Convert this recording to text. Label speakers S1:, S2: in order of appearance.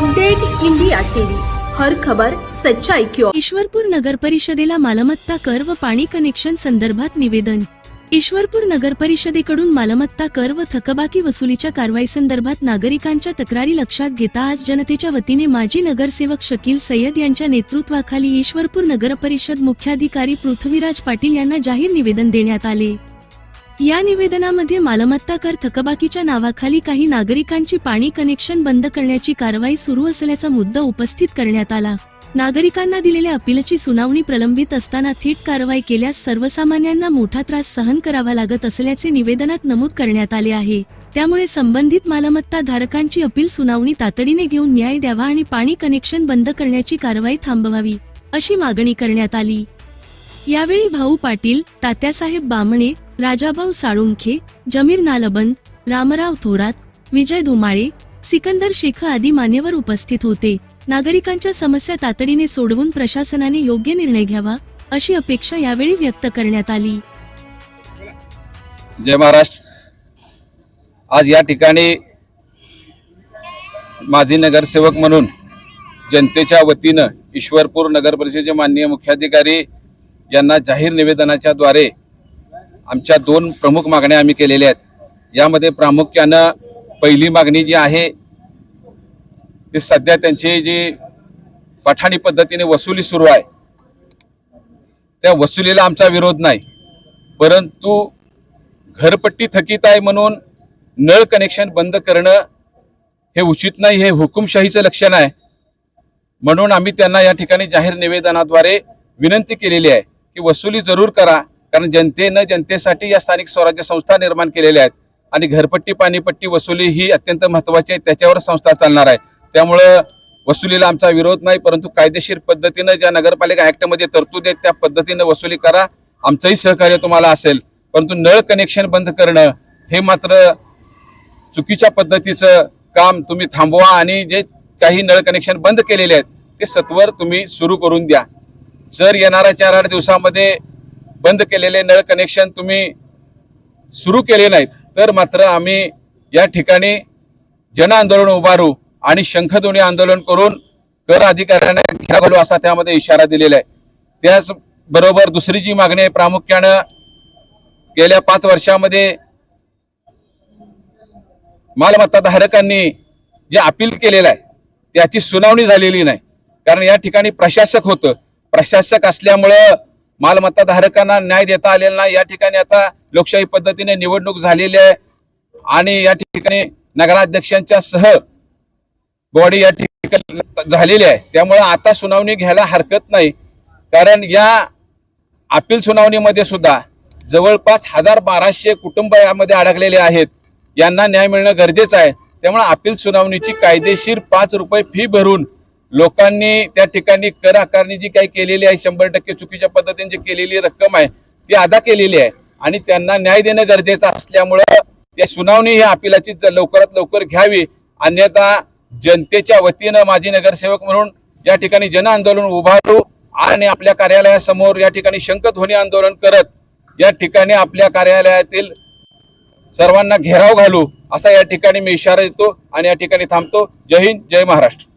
S1: Update India TV, हर खबर सच्चाई की ओर।
S2: ईश्वरपूर नगर परिषदेला मालमत्ता कर व पाणी कनेक्शन संदर्भात निवेदन। ईश्वरपूर नगर परिषदेकडून मालमत्ता कर व थकबाकी वसुलीच्या कारवाईसंदर्भात नागरिकांच्या तक्रारी लक्षात घेता आज जनतेच्या वतीने माजी नगरसेवक शकील सय्यद यांच्या नेतृत्वाखाली ईश्वरपूर नगर परिषद मुख्याधिकारी पृथ्वीराज पाटील यांना जाहीर निवेदन देण्यात आले। या निवेदनामध्ये मालमत्ता कर थकबाकीच्या नावाखाली काही नागरिकांची पाणी कनेक्शन बंद करण्याची कारवाई सुरू असल्याचा मुद्दा उपस्थित करण्यात आला। नागरिकांना दिलेल्या अपीलची सुनावणी प्रलंबित असताना थेट कारवाई केल्यास सर्वसामान्यांना मोठा त्रास सहन करावा लागत असल्याचे निवेदनात नमूद करण्यात आले आहे। त्यामुळे संबंधित मालमत्ता धारकांची अपील सुनावणी तातडीने घेऊन न्याय द्यावा आणि पाणी कनेक्शन बंद करण्याची कारवाई थांबवावी अशी मागणी करण्यात आली। यावेळी भाऊ पाटील, तात्यासाहेब बामणे, राजाभाऊ साळुंखे, जमीर नालबंद, रामराव थोरात, विजय धुमाळे, सिकंदर शेख आदी मान्यवर उपस्थित होते। नागरिकांच्या समस्या तातडीने सोडवून प्रशासनाने योग्य निर्णय घ्यावा अशी अपेक्षा यावेळी व्यक्त करण्यात आली।
S3: जय महाराष्ट्र। आज या ठिकाणी माजी नगरसेवक म्हणून जनतेच्या वतीनं ईश्वरपूर नगर परिषदेचे माननीय मुख्याधिकारी यांना जाहीर निवेदनाच्या द्वारे आमच्या दोन प्रमुख मागण्या आम्ही केलेल्या आहेत। यामध्ये प्रामुख्यानं पहिली मागणी जी आहे ती सध्या त्यांची जी पठाणी पद्धतीने वसुली सुरू आहे त्या वसुलीला आमचा विरोध नाही, परंतु घरपट्टी थकीत आहे म्हणून नळ कनेक्शन बंद करणं हे उचित नाही, हे हुकुमशाहीचं लक्षण आहे। म्हणून आम्ही त्यांना या ठिकाणी जाहीर निवेदनाद्वारे विनंती केलेली आहे की वसुली जरूर करा, कारण जनतेनं जनतेसाठी या स्थानिक स्वराज्य संस्था निर्माण केलेल्या आहेत आणि घरपट्टी पाणीपट्टी वसुली ही अत्यंत महत्त्वाची आहे, त्याच्यावर संस्था चालणार आहे। त्यामुळं वसुलीला आमचा विरोध नाही, परंतु कायदेशीर पद्धतीनं ज्या नगरपालिका ॲक्टमध्ये तरतूद आहेत त्या पद्धतीनं वसुली करा, आमचंही सहकार्य तुम्हाला असेल। परंतु नळ कनेक्शन बंद करणं हे मात्र चुकीच्या पद्धतीचं काम तुम्ही थांबवा आणि जे काही नळ कनेक्शन बंद केलेले आहेत ते सत्वर तुम्ही सुरू करून द्या। जर येणाऱ्या 4-8 दिवसामध्ये बंद केलेले नळ कनेक्शन तुम्ही सुरू केले नाहीत तर मात्र आम्ही या ठिकाणी जन आंदोलन उभारू आणि शंखध्वनी आंदोलन करून कर अधिकाऱ्यांना घेरा घालू असा त्यामध्ये इशारा दिलेला आहे। त्याचबरोबर दुसरी जी मागणी आहे, प्रामुख्यानं गेल्या 5 वर्षामध्ये मालमत्ता धारकांनी जे अपील केलेलं आहे त्याची सुनावणी झालेली नाही, कारण या ठिकाणी प्रशासक होतं, प्रशासक असल्यामुळं मालमत्ता धारकांना न्याय देता आलेला नाही। या ठिकाणी आता लोकशाही पद्धतीने निवडणूक झालेली आहे आणि या ठिकाणी नगराध्यक्षांच्या सह बॉडी या ठिकाणी झालेली आहे, त्यामुळे आता सुनावणी घ्यायला हरकत नाही। कारण या अपील सुनावणीमध्ये सुद्धा जवळपास 1200 कुटुंब यामध्ये अडकलेले आहेत, यांना न्याय मिळणं गरजेचं आहे। त्यामुळे अपील सुनावणीची कायदेशीर 5 रुपये फी भरून लोकांनी त्या ठिकाणी कर आकारणी जी काही केलेली आहे 100% चुकीच्या पद्धतीने जी केलेली रक्कम आहे ती अदा केलेली आहे आणि त्यांना न्याय देणं गरजेचं असल्यामुळे त्या सुनावणी ही अपीलाची लवकरात लवकर घ्यावी, अन्यथा जनतेच्या वतीनं माजी नगरसेवक म्हणून या ठिकाणी जन आंदोलन उभारू आणि आपल्या कार्यालयासमोर या ठिकाणी शंखध्वनी आंदोलन करत या ठिकाणी आपल्या कार्यालयातील सर्वांना घेराव घालू असा या ठिकाणी मी इशारा देतो आणि या ठिकाणी थांबतो। जय हिंद, जय महाराष्ट्र।